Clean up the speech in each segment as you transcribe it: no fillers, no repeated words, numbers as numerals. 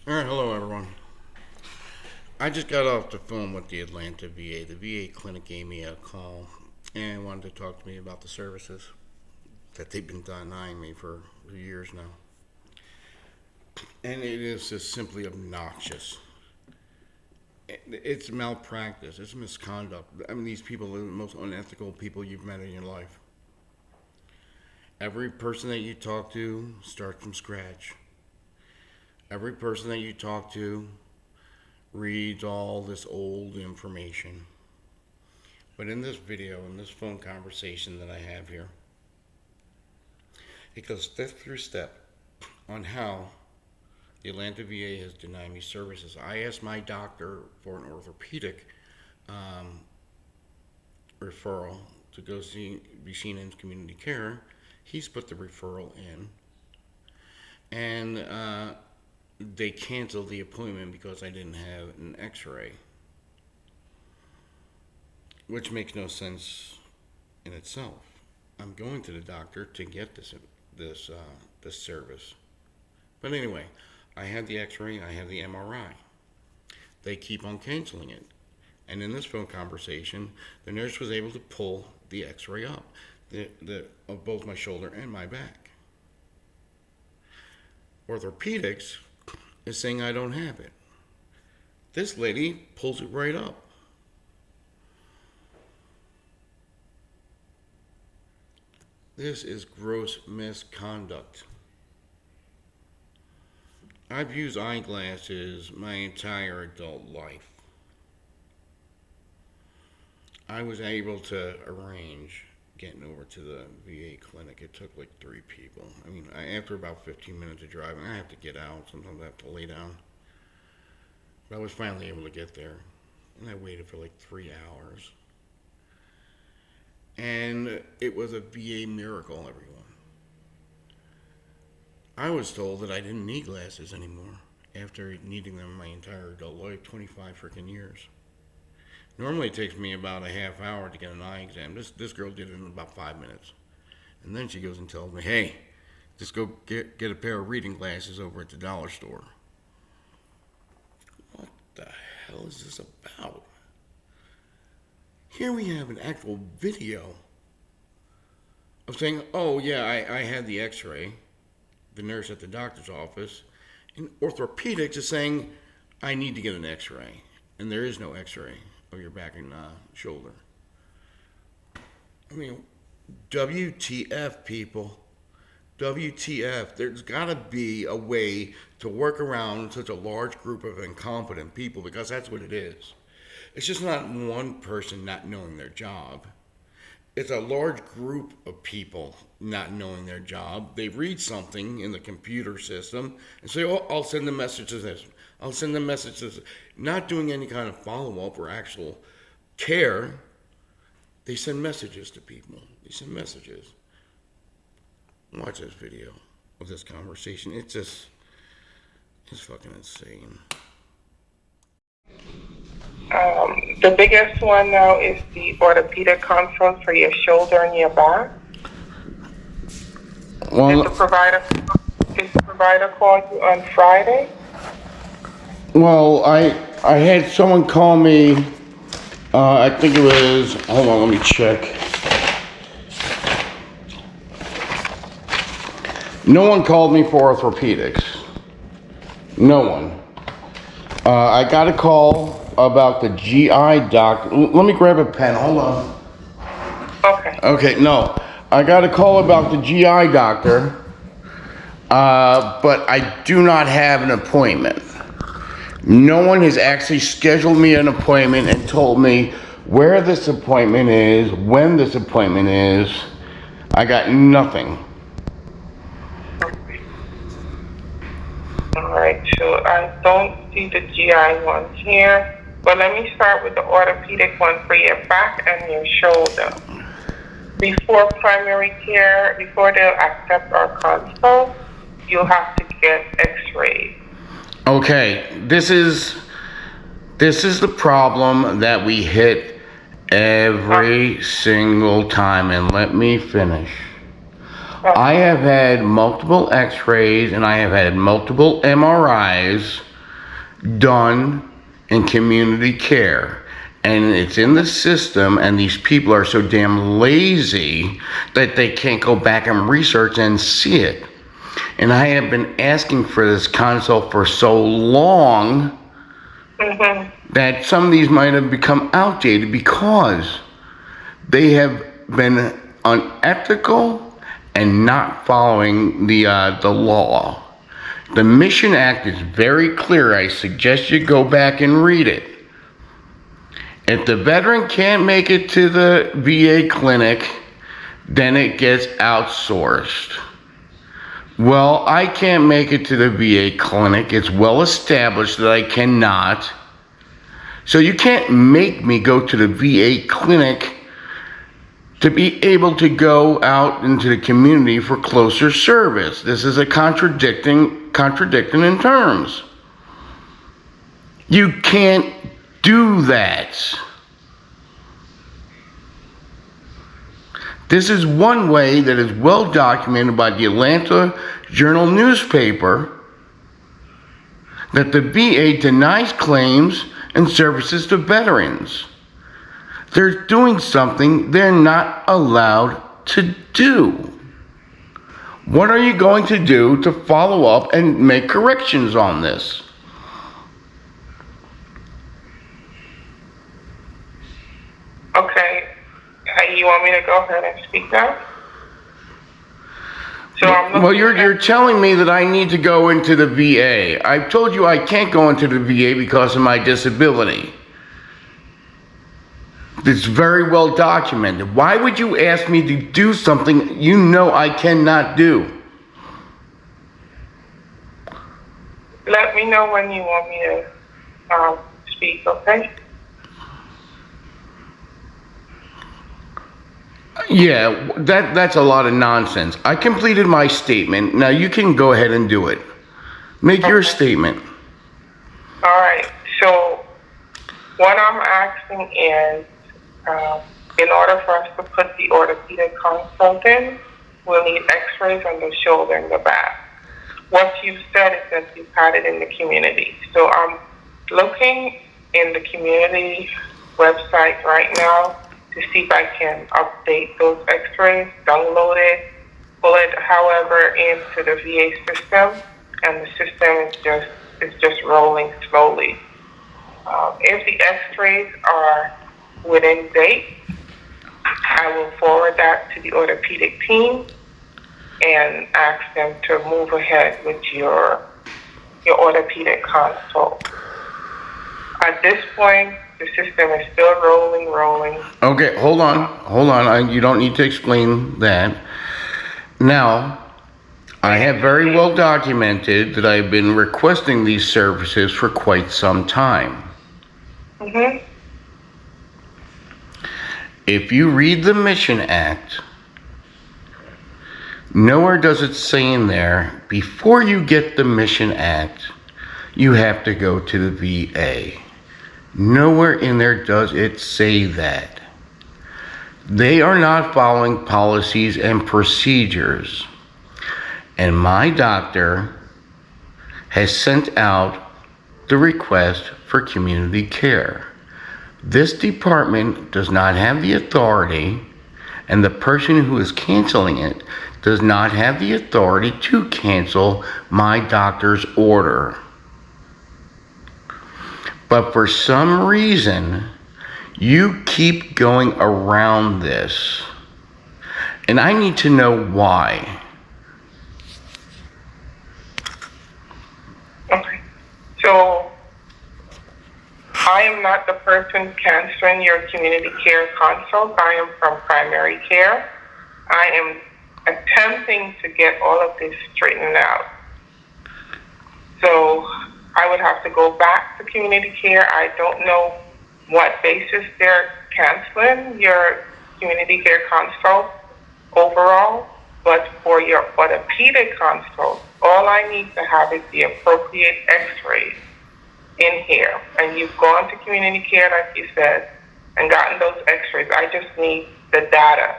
Alright, hello everyone. I just got off the phone with the Atlanta VA. The VA clinic gave me a call and wanted to talk to me about the services that they've been denying me for years now. And it is just simply obnoxious. It's malpractice, it's misconduct. I mean, these people are the most unethical people you've met in your life. Every person that you talk to starts from scratch. Every person that you talk to reads all this old information. But in this video, in this phone conversation that I have here, it goes step through step on how the Atlanta VA has denied me services. I asked my doctor for an orthopedic referral to go be seen in community care. He's put the referral in, and they canceled the appointment because I didn't have an x-ray, which makes no sense in itself. I'm going to the doctor to get this service. But anyway, I had the x-ray, I have the MRI. They keep on canceling it. And in this phone conversation, the nurse was able to pull the x-ray up of both my shoulder and my back. Orthopedics is saying I don't have it. This lady pulls it right up. This is gross misconduct. I've used eyeglasses my entire adult life. I was able to arrange getting over to the VA clinic. It took like 3 people. I mean, after about 15 minutes of driving, I have to get out. Sometimes I have to lay down. But I was finally able to get there. And I waited for like 3 hours. And it was a VA miracle, everyone. I was told that I didn't need glasses anymore after needing them my entire adult life, 25 freaking years. Normally it takes me about a half hour to get an eye exam. This girl did it in about 5 minutes. And then she goes and tells me, hey, just go get a pair of reading glasses over at the dollar store. What the hell is this about? Here we have an actual video of saying, oh yeah, I had the x-ray, the nurse at the doctor's office, and orthopedics is saying, I need to get an x-ray. And there is no x-ray of your back and shoulder. I mean, WTF, people. WTF. There's got to be a way to work around such a large group of incompetent people, because that's what it is. It's just not one person not knowing their job. It's a large group of people not knowing their job. They read something in the computer system and say, oh, I'll send a message to this. I'll send a message to this. Not doing any kind of follow-up or actual care. They send messages to people. They send messages. Watch this video of this conversation. It's fucking insane. The biggest one now is the orthopedic consult for your shoulder and your back. Well, Did the provider call you on Friday? Well, I had someone call me, I think it was, hold on, let me check. No one called me for orthopedics. No one. I got a call about the GI doctor. Let me grab a pen, hold on. Okay. Okay, no. I got a call about the GI doctor, but I do not have an appointment. No one has actually scheduled me an appointment and told me where this appointment is, when this appointment is. I got nothing. All right, so I don't see the GI ones here, but let me start with the orthopedic one for your back and your shoulder. Before primary care, before they'll accept our consult, you'll have to get x-rays. Okay, this is the problem that we hit every single time, and let me finish. I have had multiple x-rays and I have had multiple MRIs done in community care. And it's in the system, and these people are so damn lazy that they can't go back and research and see it. And I have been asking for this consult for so long that some of these might have become outdated because they have been unethical and not following the law. The Mission Act is very clear. I suggest you go back and read it. If the veteran can't make it to the VA clinic, then it gets outsourced. Well, I can't make it to the VA clinic. It's well established that I cannot. So you can't make me go to the VA clinic to be able to go out into the community for closer service. This is a contradicting in terms. You can't do that. This is one way that is well documented by the Atlanta Journal newspaper that the VA denies claims and services to veterans. They're doing something they're not allowed to do. What are you going to do to follow up and make corrections on this? Okay. You want me to go ahead and speak now? Well, you're telling me that I need to go into the VA. I've told you I can't go into the VA because of my disability. It's very well documented. Why would you ask me to do something you know I cannot do? Let me know when you want me to speak, okay? Yeah, that's a lot of nonsense. I completed my statement. Now you can go ahead and do it. Make your statement. All right. So what I'm asking is, in order for us to put the orthopedic consult in, we'll need x-rays on the shoulder and the back. What you've said is that you've had it in the community. So I'm looking in the community website right now to see if I can update those x-rays, download it, pull it, however, into the VA system, and the system is just rolling slowly. If the x-rays are within date, I will forward that to the orthopedic team and ask them to move ahead with your orthopedic consult. At this point, the system is still rolling. Okay, hold on. You don't need to explain that. Now, I have very well documented that I've been requesting these services for quite some time. Mm-hmm. If you read the Mission Act, nowhere does it say in there, before you get the Mission Act, you have to go to the VA. Nowhere in there does it say that. They are not following policies and procedures. And my doctor has sent out the request for community care. This department does not have the authority, and the person who is canceling it does not have the authority to cancel my doctor's order. But for some reason, you keep going around this. And I need to know why. Okay. So I am not the person canceling your community care consult. I am from primary care. I am attempting to get all of this straightened out. So I would have to go back to community care. I don't know what basis they're canceling your community care consult overall, but for your orthopedic consult, all I need to have is the appropriate x-rays in here. And you've gone to community care, like you said, and gotten those x-rays. I just need the data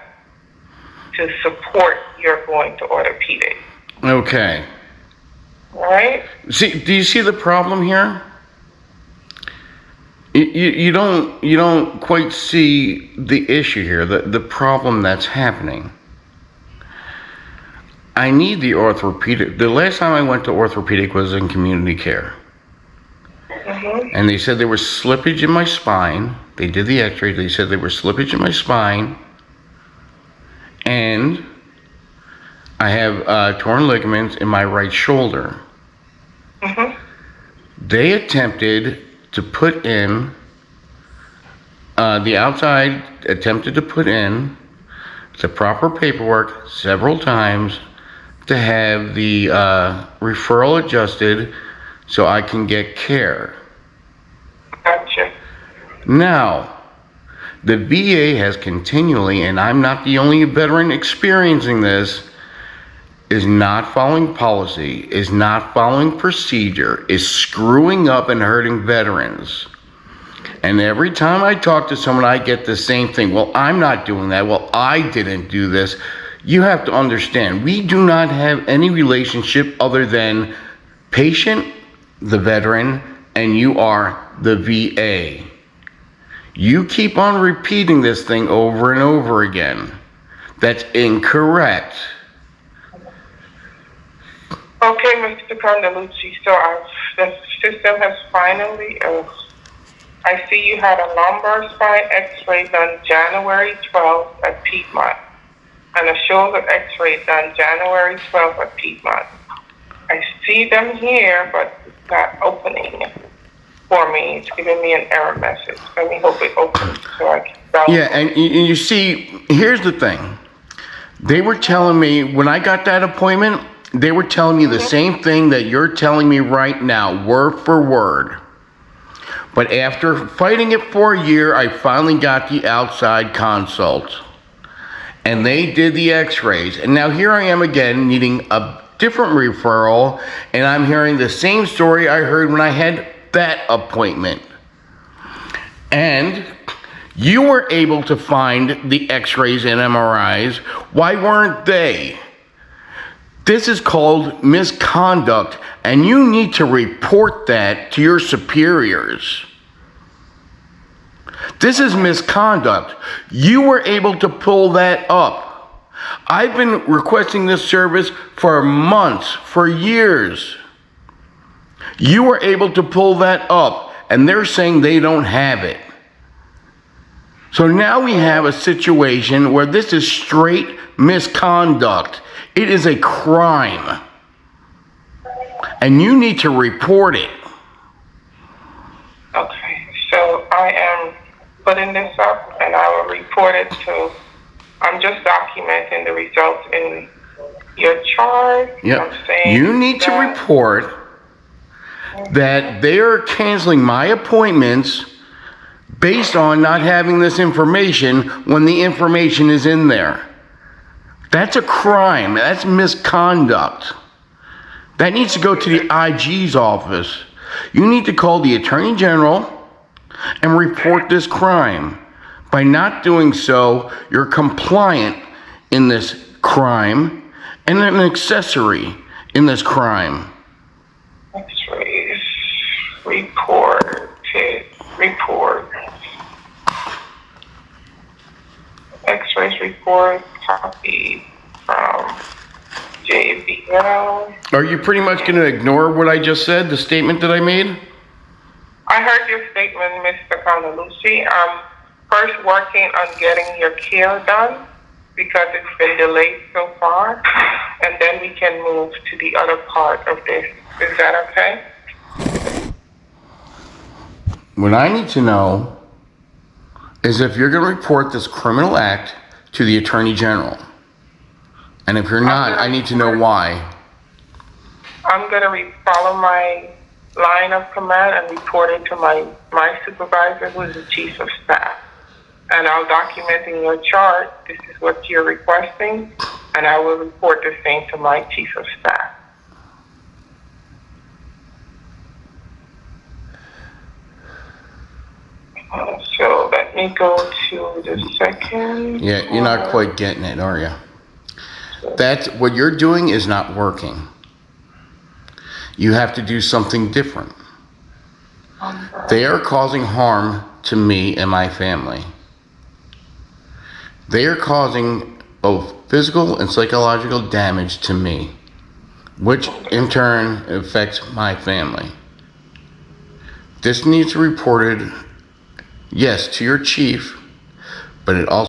to support your going to orthopedic. Okay. All right? See, do you see the problem here? You don't quite see the issue here, the problem that's happening. I need the orthopedic. The last time I went to orthopedic was in community care. And they said there was slippage in my spine. They did the x-ray. They said there was slippage in my spine. And I have torn ligaments in my right shoulder. They attempted to put in, the outside attempted to put in the proper paperwork several times to have the referral adjusted so I can get care. Gotcha. Now, the VA has continually, and I'm not the only veteran experiencing this, is not following policy, is not following procedure, is screwing up and hurting veterans. And every time I talk to someone, I get the same thing. Well, I'm not doing that. Well, I didn't do this. You have to understand, we do not have any relationship other than patient, the veteran, and you are the VA. You keep on repeating this thing over and over again. That's incorrect. Okay, Mr. Condalucci, so the system has finally, I see you had a lumbar spine x-ray done January 12th at Piedmont, and a shoulder x-ray done January 12th at Piedmont. I see them here, but it's not opening for me. It's giving me an error message. Let me hope it opens so I can download. Yeah, and you see, here's the thing. They were telling me, when I got that appointment, they were telling me the same thing that you're telling me right now, word for word. But after fighting it for a year, I finally got the outside consult. And they did the x-rays. And now here I am again needing a different referral, and I'm hearing the same story I heard when I had that appointment. And you were able to find the x-rays and MRIs. Why weren't they? This is called misconduct, and you need to report that to your superiors. This is misconduct. You were able to pull that up. I've been requesting this service for months, for years. You were able to pull that up, and they're saying they don't have it. So now we have a situation where this is straight misconduct. It is a crime. And you need to report it. Okay, so I am putting this up, and I will report it to, I'm just documenting the results in your chart. Yep. I'm saying You need to report that they are canceling my appointments based on not having this information when the information is in there. That's a crime. That's misconduct. That needs to go to the IG's office. You need to call the Attorney General and report this crime. By not doing so, you're compliant in this crime and an accessory in this crime. X-rays, report. X-rays report, copy from JBL. Are you pretty much going to ignore what I just said, the statement that I made? I heard your statement, Mr. Condalucci. I'm first working on getting your care done because it's been delayed so far, and then we can move to the other part of this. Is that okay? What I need to know is if you're going to report this criminal act to the Attorney General. And if you're not, I need to know why. I'm going to follow my line of command and report it to my supervisor, who is the chief of staff. And I'll document in your chart, this is what you're requesting, and I will report the same to my chief of staff. So let me go to the second. Yeah, you're not quite getting it, are you? That's what you're doing is not working. You have to do something different. They are causing harm to me and my family. They are causing both physical and psychological damage to me, which in turn affects my family. This needs to be reported, yes, to your chief, but it also